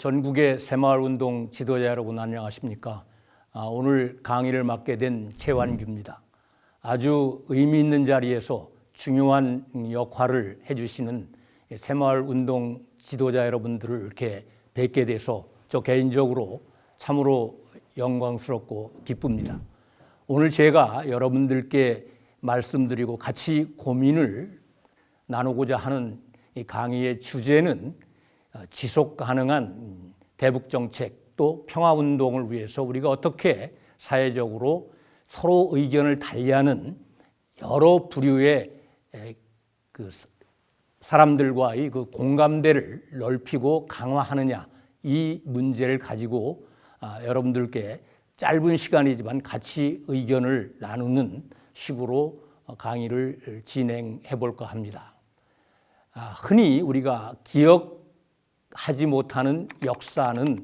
전국의 새마을운동 지도자 여러분 안녕하십니까? 오늘 강의를 맡게 된 최완규입니다. 아주 의미 있는 자리에서 중요한 역할을 해주시는 새마을운동 지도자 여러분들을 이렇게 뵙게 돼서 저 개인적으로 참으로 영광스럽고 기쁩니다. 오늘 제가 여러분들께 말씀드리고 같이 고민을 나누고자 하는 이 강의의 주제는 지속 가능한 대북정책 또 평화운동을 위해서 우리가 어떻게 사회적으로 서로 의견을 달리하는 여러 부류의 그 사람들과의 그 공감대를 넓히고 강화하느냐, 이 문제를 가지고 여러분들께 짧은 시간이지만 같이 의견을 나누는 식으로 강의를 진행해 볼까 합니다. 흔히 우리가 기억하지 못하는 역사는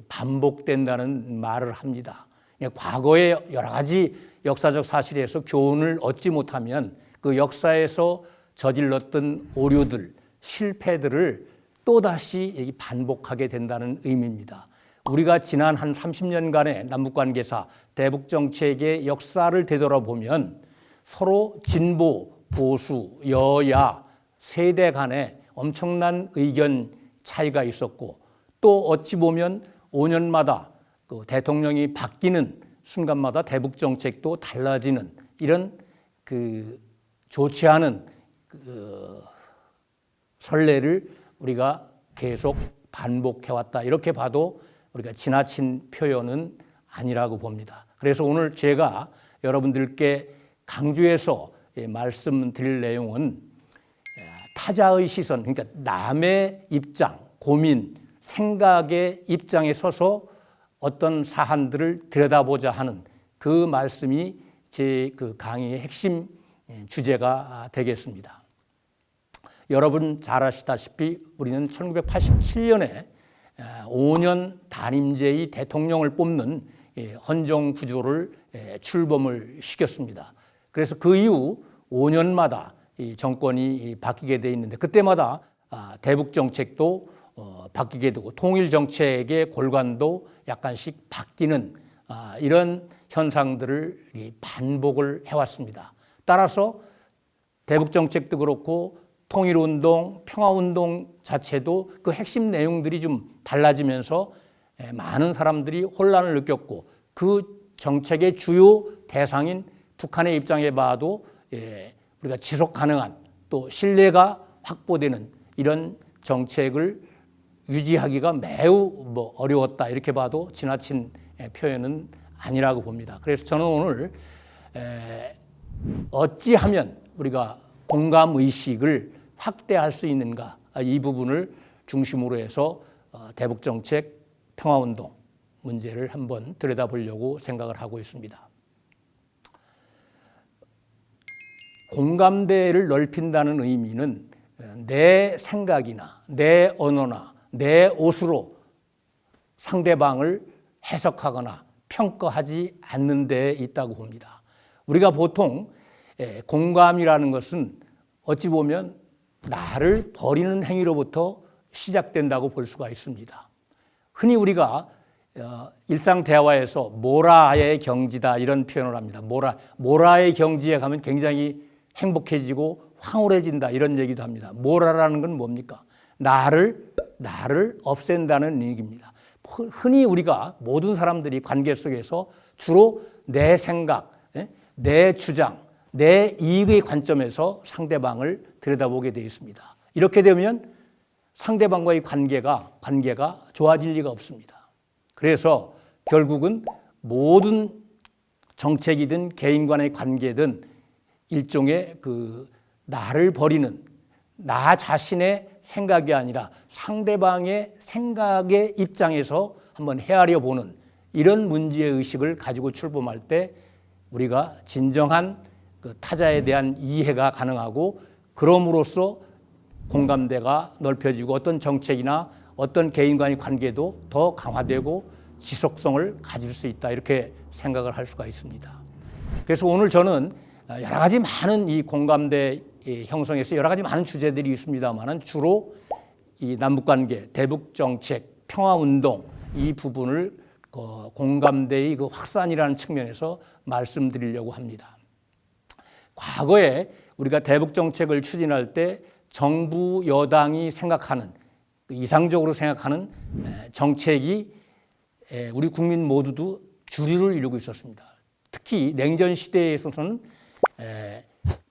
반복된다는 말을 합니다. 과거의 여러 가지 역사적 사실에서 교훈을 얻지 못하면 그 역사에서 저질렀던 오류들, 실패들을 또다시 반복하게 된다는 의미입니다. 우리가 지난 한 30년간의 남북관계사, 대북정책의 역사를 되돌아보면 서로 진보, 보수, 여야, 세대 간에 엄청난 의견 차이가 있었고 또 어찌 보면 5년마다 그 대통령이 바뀌는 순간마다 대북 정책도 달라지는 이런 그 좋지 않은 그 선례를 우리가 계속 반복해왔다. 이렇게 봐도 우리가 지나친 표현은 아니라고 봅니다. 그래서 오늘 제가 여러분들께 강조해서 말씀드릴 내용은 타자의 시선, 그러니까 남의 입장, 고민, 생각의 입장에 서서 어떤 사안들을 들여다보자 하는 그 말씀이 제 그 강의의 핵심 주제가 되겠습니다. 여러분 잘 아시다시피 우리는 1987년에 5년 단임제의 대통령을 뽑는 헌정 구조를 출범을 시켰습니다. 그래서 그 이후 5년마다 이 정권이 바뀌게 돼 있는데 그때마다 대북 정책도 바뀌게 되고 통일 정책의 골관도 약간씩 바뀌는 이런 현상들을 반복을 해왔습니다. 따라서 대북 정책도 그렇고 통일운동, 평화운동 자체도 그 핵심 내용들이 좀 달라지면서 많은 사람들이 혼란을 느꼈고 그 정책의 주요 대상인 북한의 입장에 봐도 우리가 지속 가능한 또 신뢰가 확보되는 이런 정책을 유지하기가 매우 어려웠다 이렇게 봐도 지나친 표현은 아니라고 봅니다. 그래서 저는 오늘 어찌하면 우리가 공감 의식을 확대할 수 있는가 이 부분을 중심으로 해서 대북 정책, 평화운동 문제를 한번 들여다보려고 생각을 하고 있습니다. 공감대를 넓힌다는 의미는 내 생각이나 내 언어나 내 옷으로 상대방을 해석하거나 평가하지 않는 데 있다고 봅니다. 우리가 보통 공감이라는 것은 어찌 보면 나를 버리는 행위로부터 시작된다고 볼 수가 있습니다. 흔히 우리가 일상 대화에서 모라의 경지다 이런 표현을 합니다. 모라의 경지에 가면 굉장히 행복해지고 황홀해진다 이런 얘기도 합니다. 모라라는 건 뭡니까? 나를 없앤다는 얘기입니다. 흔히 우리가 모든 사람들이 관계 속에서 주로 내 생각, 내 주장, 내 이익의 관점에서 상대방을 들여다보게 되어 있습니다. 이렇게 되면 상대방과의 관계가 좋아질 리가 없습니다. 그래서 결국은 모든 정책이든 개인 간의 관계든 일종의 그 나를 버리는 나 자신의 생각이 아니라 상대방의 생각의 입장에서 한번 헤아려 보는 이런 문제의식을 가지고 출범할 때 우리가 진정한 그 타자에 대한 이해가 가능하고 그럼으로써 공감대가 넓혀지고 어떤 정책이나 어떤 개인 간의 관계도 더 강화되고 지속성을 가질 수 있다 이렇게 생각을 할 수가 있습니다. 그래서 오늘 저는 여러 가지 많은 이 공감대 형성에서 여러 가지 많은 주제들이 있습니다만은 주로 이 남북관계, 대북정책, 평화운동 이 부분을 공감대의 그 확산이라는 측면에서 말씀드리려고 합니다. 과거에 우리가 대북 정책을 추진할 때 정부 여당이 생각하는 이상적으로 생각하는 정책이 우리 국민 모두도 주류를 이루고 있었습니다. 특히 냉전 시대에 있어서는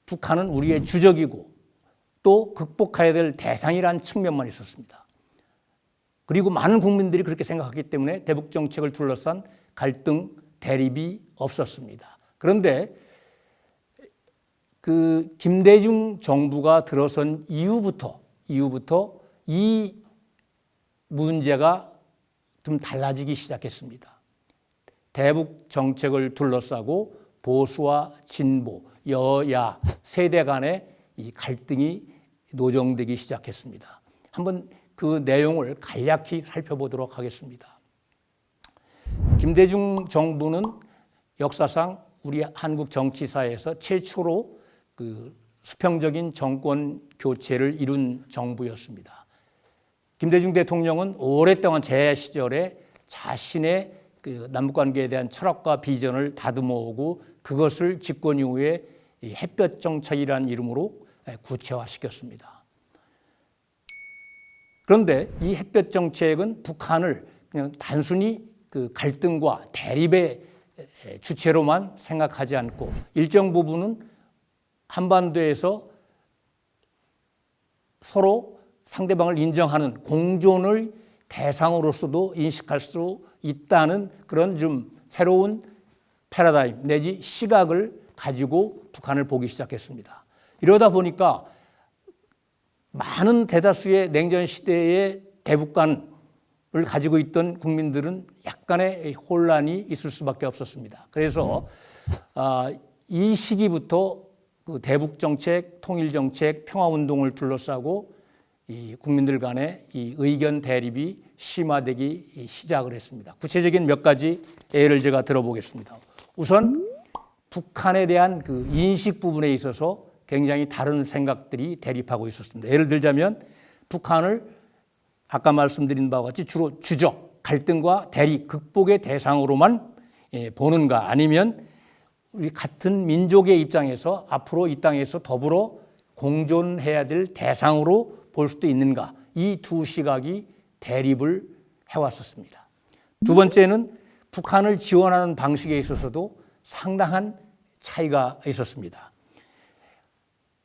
북한은 우리의 주적이고 또 극복해야 될 대상이라는 측면만 있었습니다. 그리고 많은 국민들이 그렇게 생각하기 때문에 대북 정책을 둘러싼 갈등, 대립이 없었습니다. 그런데 그 김대중 정부가 들어선 이후부터 이 문제가 좀 달라지기 시작했습니다. 대북 정책을 둘러싸고 보수와 진보, 여야 세대 간의 이 갈등이 노정되기 시작했습니다. 한번 그 내용을 간략히 살펴보도록 하겠습니다. 김대중 정부는 역사상 우리 한국 정치사에서 최초로 그 수평적인 정권 교체를 이룬 정부였습니다. 김대중 대통령은 오랫동안 제 시절에 자신의 그 남북관계에 대한 철학과 비전을 다듬어오고 그것을 집권 이후에 햇볕 정책이라는 이름으로 구체화시켰습니다. 그런데 이 햇볕 정책은 북한을 그냥 단순히 그 갈등과 대립의 주체로만 생각하지 않고 일정 부분은 한반도에서 서로 상대방을 인정하는 공존의 대상으로서도 인식할 수 있다는 그런 좀 새로운 패러다임 내지 시각을 가지고 북한을 보기 시작했습니다. 이러다 보니까 많은 대다수의 냉전 시대의 대북관을 가지고 있던 국민들은 약간의 혼란이 있을 수밖에 없었습니다. 그래서 이 시기부터 그 대북 정책, 통일 정책, 평화 운동을 둘러싸고 이 국민들 간의 이 의견 대립이 심화되기 시작을 했습니다. 구체적인 몇 가지 예를 제가 들어보겠습니다. 우선 북한에 대한 그 인식 부분에 있어서 굉장히 다른 생각들이 대립하고 있었습니다. 예를 들자면 북한을 아까 말씀드린 바와 같이 주로 주적, 갈등과 대립, 극복의 대상으로만 보는가 아니면 우리 같은 민족의 입장에서 앞으로 이 땅에서 더불어 공존해야 될 대상으로 볼 수도 있는가 이 두 시각이 대립을 해왔었습니다. 두 번째는 북한을 지원하는 방식에 있어서도 상당한 차이가 있었습니다.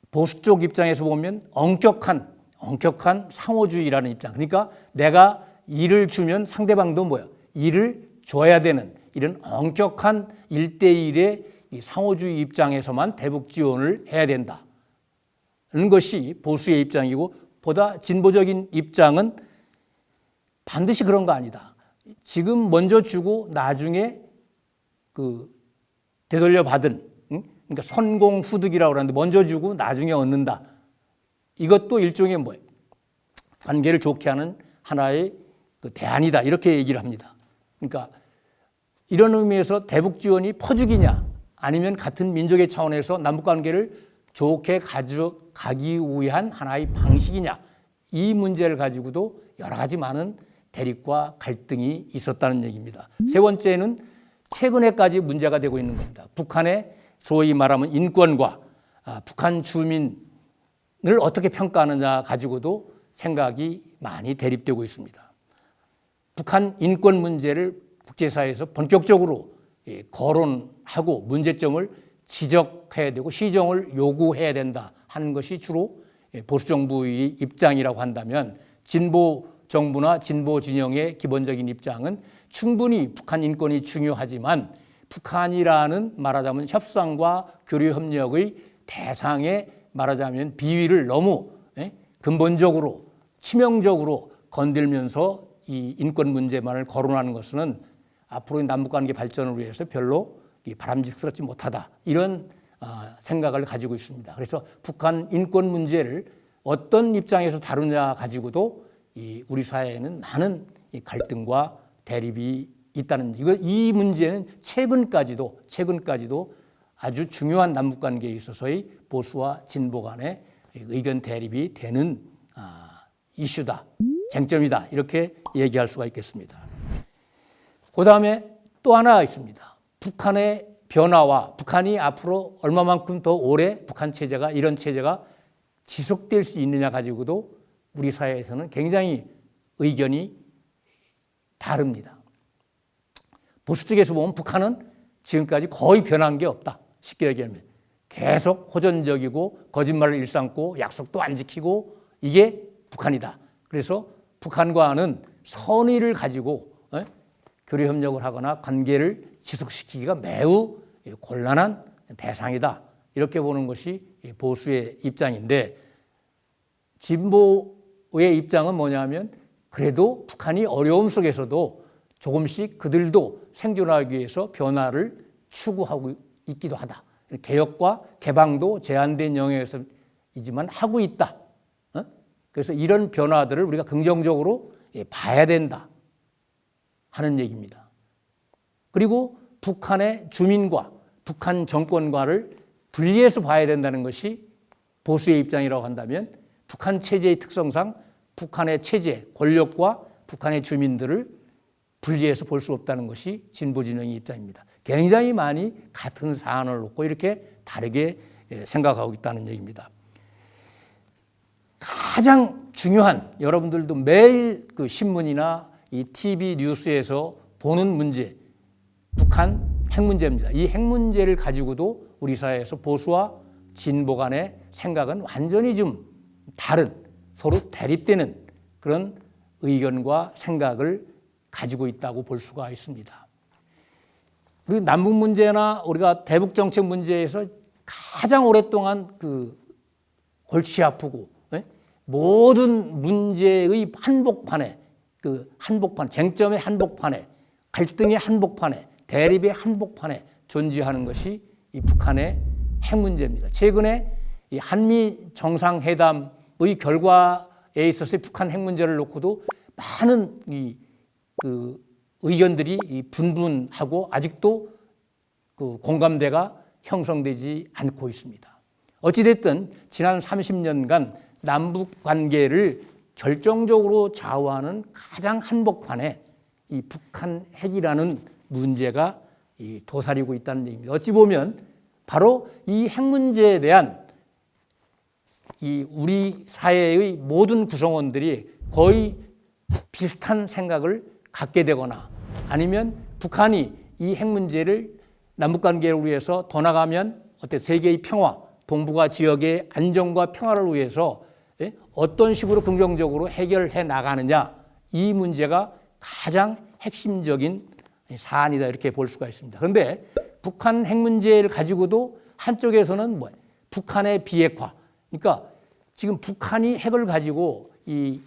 보수 쪽 입장에서 보면 엄격한 상호주의라는 입장. 그러니까 내가 일을 주면 상대방도 뭐야? 일을 줘야 되는 이런 엄격한 1대1의 상호주의 입장에서만 대북 지원을 해야 된다는 것이 보수의 입장이고 보다 진보적인 입장은 반드시 그런 거 아니다. 지금 먼저 주고 나중에 그 되돌려 받은 그러니까 선공후득이라고 하는데 먼저 주고 나중에 얻는다. 이것도 일종의 뭐예요? 관계를 좋게 하는 하나의 그 대안이다. 이렇게 얘기를 합니다. 그러니까 이런 의미에서 대북 지원이 퍼주기냐 아니면 같은 민족의 차원에서 남북 관계를 좋게 가져가기 위한 하나의 방식이냐 이 문제를 가지고도 여러 가지 많은 대립과 갈등이 있었다는 얘기입니다. 세 번째는 최근에까지 문제가 되고 있는 겁니다. 북한의 소위 말하면 인권과 북한 주민을 어떻게 평가하느냐 가지고도 생각이 많이 대립되고 있습니다. 북한 인권 문제를 국제사회에서 본격적으로 거론하고 문제점을 지적해야 되고 시정을 요구해야 된다 하는 것이 주로 보수 정부의 입장이라고 한다면 진보 정부나 진보 진영의 기본적인 입장은 충분히 북한 인권이 중요하지만 북한이라는 말하자면 협상과 교류 협력의 대상에 말하자면 비위를 너무 근본적으로 치명적으로 건들면서 이 인권 문제만을 거론하는 것은 앞으로의 남북관계 발전을 위해서 별로 바람직스럽지 못하다 이런 생각을 가지고 있습니다. 그래서 북한 인권 문제를 어떤 입장에서 다루냐 가지고도 우리 사회에는 많은 갈등과 대립이 있다는 이 문제는 최근까지도 아주 중요한 남북관계에 있어서의 보수와 진보 간의 의견 대립이 되는 이슈다 쟁점이다. 이렇게 얘기할 수가 있겠습니다. 그 다음에 또 하나 있습니다. 북한의 변화와 북한이 앞으로 얼마만큼 더 오래 북한 체제가 이런 체제가 지속될 수 있느냐 가지고도 우리 사회에서는 굉장히 의견이 다릅니다. 보수 쪽에서 보면 북한은 지금까지 거의 변한 게 없다. 쉽게 얘기하면 계속 호전적이고 거짓말을 일삼고 약속도 안 지키고 이게 북한이다. 그래서 북한과는 선의를 가지고 교류 협력을 하거나 관계를 지속시키기가 매우 곤란한 대상이다. 이렇게 보는 것이 보수의 입장인데 진보의 입장은 뭐냐면 그래도 북한이 어려움 속에서도 조금씩 그들도 생존하기 위해서 변화를 추구하고 있기도 하다. 개혁과 개방도 제한된 영역에서이지만 하고 있다. 그래서 이런 변화들을 우리가 긍정적으로 봐야 된다 하는 얘기입니다. 그리고 북한의 주민과 북한 정권과를 분리해서 봐야 된다는 것이 보수의 입장이라고 한다면 북한 체제의 특성상 북한의 체제, 권력과 북한의 주민들을 분리해서 볼 수 없다는 것이 진보 진영의 입장입니다. 굉장히 많이 같은 사안을 놓고 이렇게 다르게 생각하고 있다는 얘기입니다. 가장 중요한 여러분들도 매일 그 신문이나 이 TV 뉴스에서 보는 문제, 북한 핵 문제입니다. 이 핵 문제를 가지고도 우리 사회에서 보수와 진보 간의 생각은 완전히 좀 다른 서로 대립되는 그런 의견과 생각을 가지고 있다고 볼 수가 있습니다. 그리고 남북 문제나 우리가 대북 정책 문제에서 가장 오랫동안 그 골치 아프고 모든 문제의 한복판에 그 한복판 쟁점의 한복판에 갈등의 한복판에 대립의 한복판에 존재하는 것이 이 북한의 핵 문제입니다. 최근에 이 한미 정상회담의 결과에 있어서 북한 핵 문제를 놓고도 많은 그 의견들이 분분하고 아직도 그 공감대가 형성되지 않고 있습니다. 어찌됐든 지난 30년간 남북 관계를 결정적으로 좌우하는 가장 한복판에 이 북한 핵이라는 문제가 도사리고 있다는 얘기입니다. 어찌 보면 바로 이 핵 문제에 대한 이 우리 사회의 모든 구성원들이 거의 비슷한 생각을 갖게 되거나 아니면 북한이 이 핵 문제를 남북 관계를 위해서 더 나가면 세계의 평화, 동북아 지역의 안정과 평화를 위해서 어떤 식으로 긍정적으로 해결해 나가느냐 이 문제가 가장 핵심적인 사안이다 이렇게 볼 수가 있습니다. 그런데 북한 핵 문제를 가지고도 한쪽에서는 북한의 비핵화, 그러니까 지금 북한이 핵을 가지고 이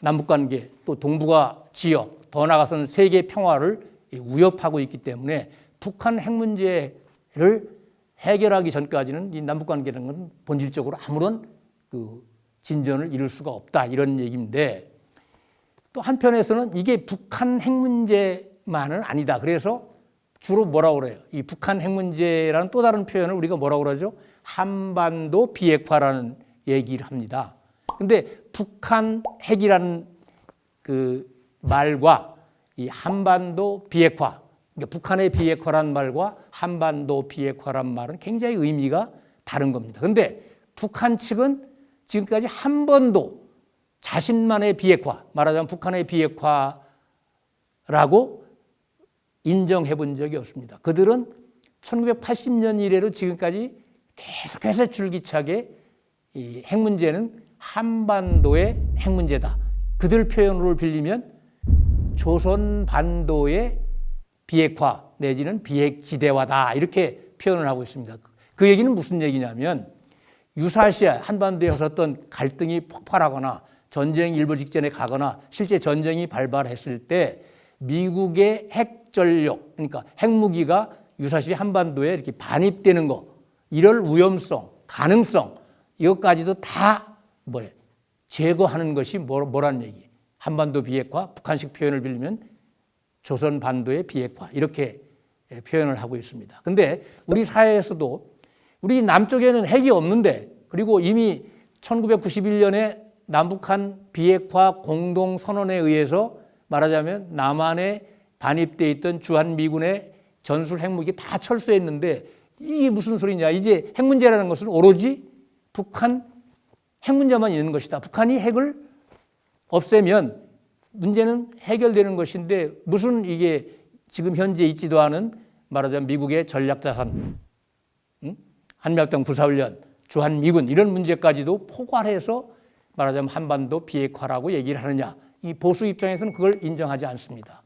남북관계 또 동북아 지역 더 나아가서는 세계 평화를 위협하고 있기 때문에 북한 핵 문제를 해결하기 전까지는 이 남북관계라는 건 본질적으로 아무런 그 진전을 이룰 수가 없다 이런 얘기인데 또 한편에서는 이게 북한 핵 문제만은 아니다. 그래서 주로 뭐라고 그래요? 이 북한 핵 문제라는 또 다른 표현을 우리가 뭐라고 그러죠? 한반도 비핵화라는 얘기를 합니다. 근데 북한 핵이라는 그 말과 이 한반도 비핵화, 그러니까 북한의 비핵화란 말과 한반도 비핵화란 말은 굉장히 의미가 다른 겁니다. 근데 북한 측은 지금까지 한 번도 자신만의 비핵화, 말하자면 북한의 비핵화라고 인정해 본 적이 없습니다. 그들은 1980년 이래로 지금까지 계속해서 줄기차게 이 핵 문제는 한반도의 핵 문제다. 그들 표현으로 빌리면 조선 반도의 비핵화 내지는 비핵지대화다 이렇게 표현을 하고 있습니다. 그 얘기는 무슨 얘기냐면 유사시아 한반도에 있었던 갈등이 폭발하거나 전쟁이 일보 직전에 가거나 실제 전쟁이 발발했을 때 미국의 핵전력 그러니까 핵무기가 유사시 한반도에 이렇게 반입되는 거 이럴 위험성, 가능성 이것까지도 다 제거하는 것이 뭐라는 얘기. 한반도 비핵화, 북한식 표현을 빌리면 조선 반도의 비핵화 이렇게 표현을 하고 있습니다. 근데 우리 사회에서도 우리 남쪽에는 핵이 없는데 그리고 이미 1991년에 남북한 비핵화 공동선언에 의해서 말하자면 남한에 반입돼 있던 주한미군의 전술 핵무기 다 철수했는데 이게 무슨 소리냐. 이제 핵 문제라는 것은 오로지 북한 핵 문제만 있는 것이다. 북한이 핵을 없애면 문제는 해결되는 것인데 무슨 이게 지금 현재 있지도 않은 말하자면 미국의 전략자산, 한미합동 부사훈련, 주한미군 이런 문제까지도 포괄해서 말하자면 한반도 비핵화라고 얘기를 하느냐. 이 보수 입장에서는 그걸 인정하지 않습니다.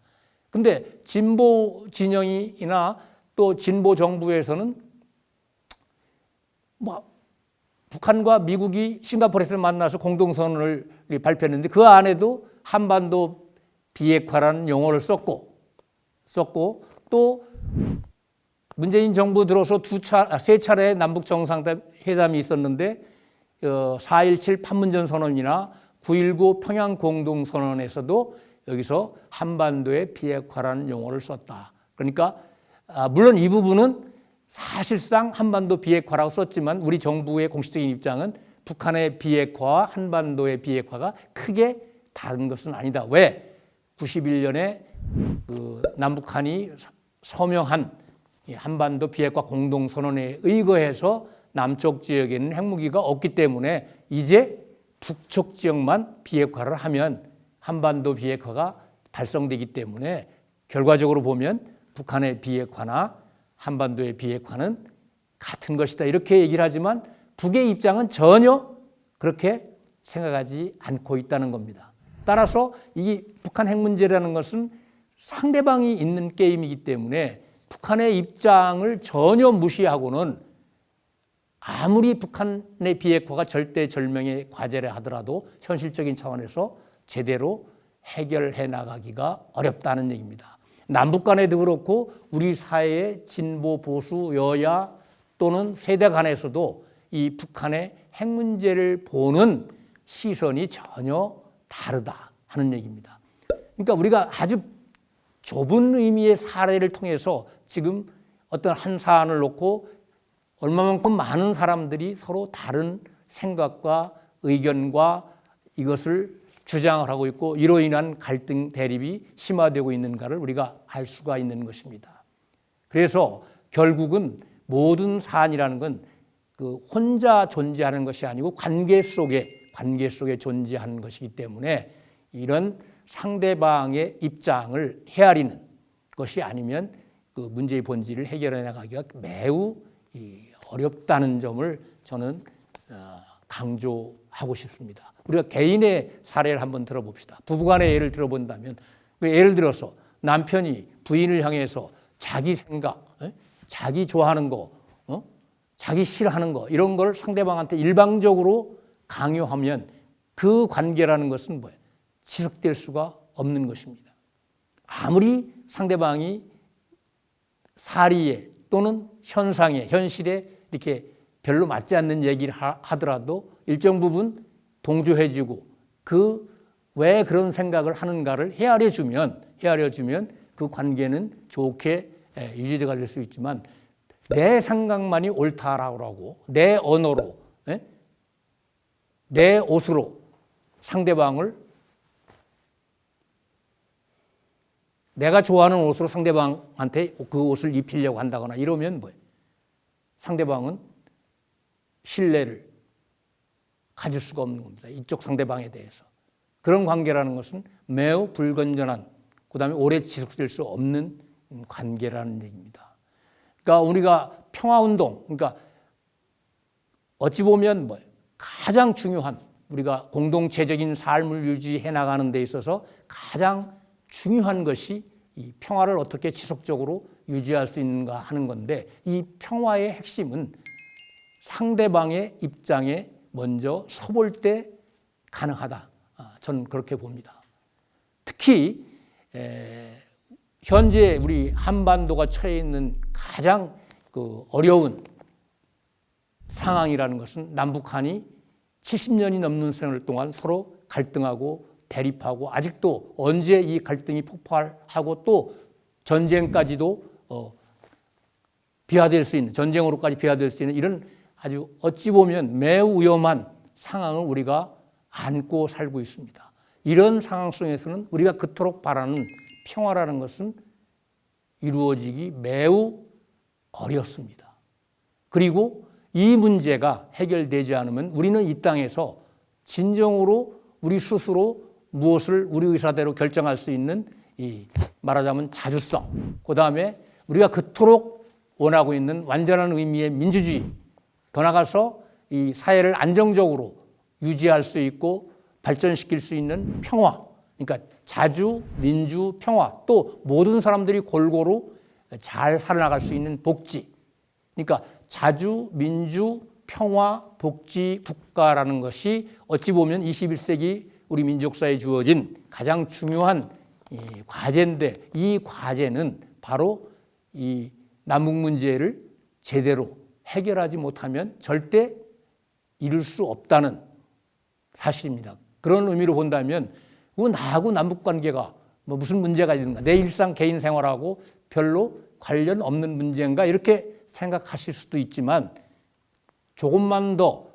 근데 진보 진영이나 또 진보 정부에서는 뭐 북한과 미국이 싱가포르에서 만나서 공동선언을 발표했는데 그 안에도 한반도 비핵화라는 용어를 썼고 또 문재인 정부 들어서 세 차례 남북 정상회담이 있었는데 4.17 판문점 선언이나 9.19 평양 공동선언에서도 여기서 한반도의 비핵화라는 용어를 썼다. 그러니까 물론 이 부분은 사실상 한반도 비핵화라고 썼지만 우리 정부의 공식적인 입장은 북한의 비핵화와 한반도의 비핵화가 크게 다른 것은 아니다. 왜? 91년에 남북한이 서명한 한반도 비핵화 공동선언에 의거해서 남쪽 지역에는 핵무기가 없기 때문에 이제 북쪽 지역만 비핵화를 하면 한반도 비핵화가 달성되기 때문에 결과적으로 보면 북한의 비핵화나 한반도의 비핵화는 같은 것이다. 이렇게 얘기를 하지만 북의 입장은 전혀 그렇게 생각하지 않고 있다는 겁니다. 따라서 이 북한 핵 문제라는 것은 상대방이 있는 게임이기 때문에 북한의 입장을 전혀 무시하고는 아무리 북한의 비핵화가 절대절명의 과제라 하더라도 현실적인 차원에서 제대로 해결해 나가기가 어렵다는 얘기입니다. 남북 간에도 그렇고 우리 사회의 진보 보수 여야 또는 세대 간에서도 이 북한의 핵 문제를 보는 시선이 전혀 다르다 하는 얘기입니다. 그러니까 우리가 아주 좁은 의미의 사례를 통해서 지금 어떤 한 사안을 놓고 얼마만큼 많은 사람들이 서로 다른 생각과 의견과 이것을 주장을 하고 있고 이로 인한 갈등 대립이 심화되고 있는가를 우리가 알 수가 있는 것입니다. 그래서 결국은 모든 사안이라는 건 혼자 존재하는 것이 아니고 관계 속에 존재하는 것이기 때문에 이런 상대방의 입장을 헤아리는 것이 아니면 그 문제의 본질을 해결해 나가기가 매우 어렵다는 점을 저는 강조하고 싶습니다. 우리가 개인의 사례를 한번 들어봅시다. 부부간의 예를 들어본다면 예를 들어서 남편이 부인을 향해서 자기 생각, 자기 좋아하는 거, 자기 싫어하는 거 이런 걸 상대방한테 일방적으로 강요하면 그 관계라는 것은 뭐예요? 지속될 수가 없는 것입니다. 아무리 상대방이 사리에 또는 현상에 현실에 이렇게 별로 맞지 않는 얘기를 하더라도 일정 부분 동조해주고 그 왜 그런 생각을 하는가를 헤아려주면 그 관계는 좋게 유지가 될 수 있지만 내 생각만이 옳다라고 하고 내 언어로 내 옷으로 상대방을 내가 좋아하는 옷으로 상대방한테 그 옷을 입히려고 한다거나 이러면 뭐예요? 상대방은 신뢰를 가질 수가 없는 겁니다. 이쪽 상대방에 대해서. 그런 관계라는 것은 매우 불건전한, 그 다음에 오래 지속될 수 없는 관계라는 얘기입니다. 그러니까 우리가 평화운동, 그러니까 어찌 보면 뭐예요? 가장 중요한 우리가 공동체적인 삶을 유지해 나가는 데 있어서 가장 중요한 것이 이 평화를 어떻게 지속적으로 유지할 수 있는가 하는 건데 이 평화의 핵심은 상대방의 입장에 먼저 서볼 때 가능하다. 저는 그렇게 봅니다. 특히 현재 우리 한반도가 처해 있는 가장 어려운 상황이라는 것은 남북한이 70년이 넘는 세월 동안 서로 갈등하고 대립하고 아직도 언제 이 갈등이 폭발하고 또 전쟁까지도 비화될 수 있는 전쟁으로까지 비화될 수 있는 이런 아주 어찌 보면 매우 위험한 상황을 우리가 안고 살고 있습니다. 이런 상황 속에서는 우리가 그토록 바라는 평화라는 것은 이루어지기 매우 어렵습니다. 그리고 이 문제가 해결되지 않으면 우리는 이 땅에서 진정으로 우리 스스로 무엇을 우리 의사대로 결정할 수 있는 말하자면 자주성, 그 다음에 우리가 그토록 원하고 있는 완전한 의미의 민주주의, 더 나아가서 이 사회를 안정적으로 유지할 수 있고 발전시킬 수 있는 평화, 그러니까 자주, 민주, 평화, 또 모든 사람들이 골고루 잘 살아나갈 수 있는 복지, 그러니까 자주, 민주, 평화, 복지, 국가라는 것이 어찌 보면 21세기 우리 민족사에 주어진 가장 중요한 과제인데, 이 과제는 바로 이 남북 문제를 제대로 해결하지 못하면 절대 이룰 수 없다는 사실입니다. 그런 의미로 본다면 나하고 남북 관계가 뭐 무슨 문제가 있는가, 내 일상 개인 생활하고 별로 관련 없는 문제인가 이렇게 생각하실 수도 있지만, 조금만 더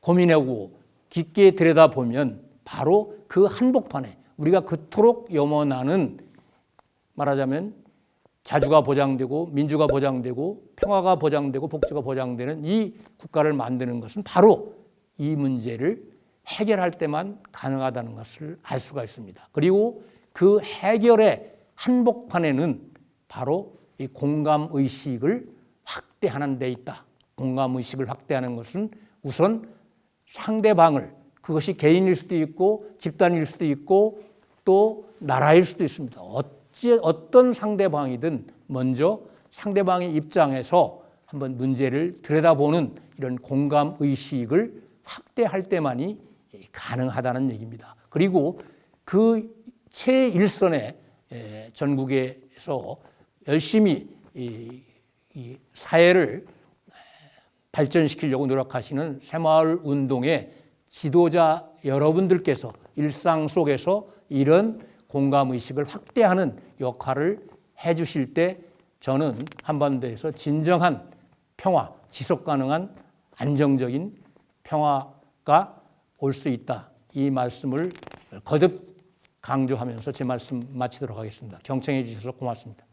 고민하고 깊게 들여다보면 바로 그 한복판에 우리가 그토록 염원하는, 말하자면 자주가 보장되고 민주가 보장되고 평화가 보장되고 복지가 보장되는 이 국가를 만드는 것은 바로 이 문제를 해결할 때만 가능하다는 것을 알 수가 있습니다. 그리고 그 해결의 한복판에는 바로 이 공감의식을 확대하는 데 있다. 공감의식을 확대하는 것은 우선 상대방을, 그것이 개인일 수도 있고 집단일 수도 있고 또 나라일 수도 있습니다. 어떤 상대방이든 먼저 상대방의 입장에서 한번 문제를 들여다보는 이런 공감의식을 확대할 때만이 가능하다는 얘기입니다. 그리고 그 최일선에 전국에서 열심히 이 사회를 발전시키려고 노력하시는 새마을 운동의 지도자 여러분들께서 일상 속에서 이런 공감의식을 확대하는 역할을 해 주실 때 저는 한반도에서 진정한 평화, 지속 가능한 안정적인 평화가 올 수 있다. 이 말씀을 거듭 강조하면서 제 말씀 마치도록 하겠습니다. 경청해 주셔서 고맙습니다.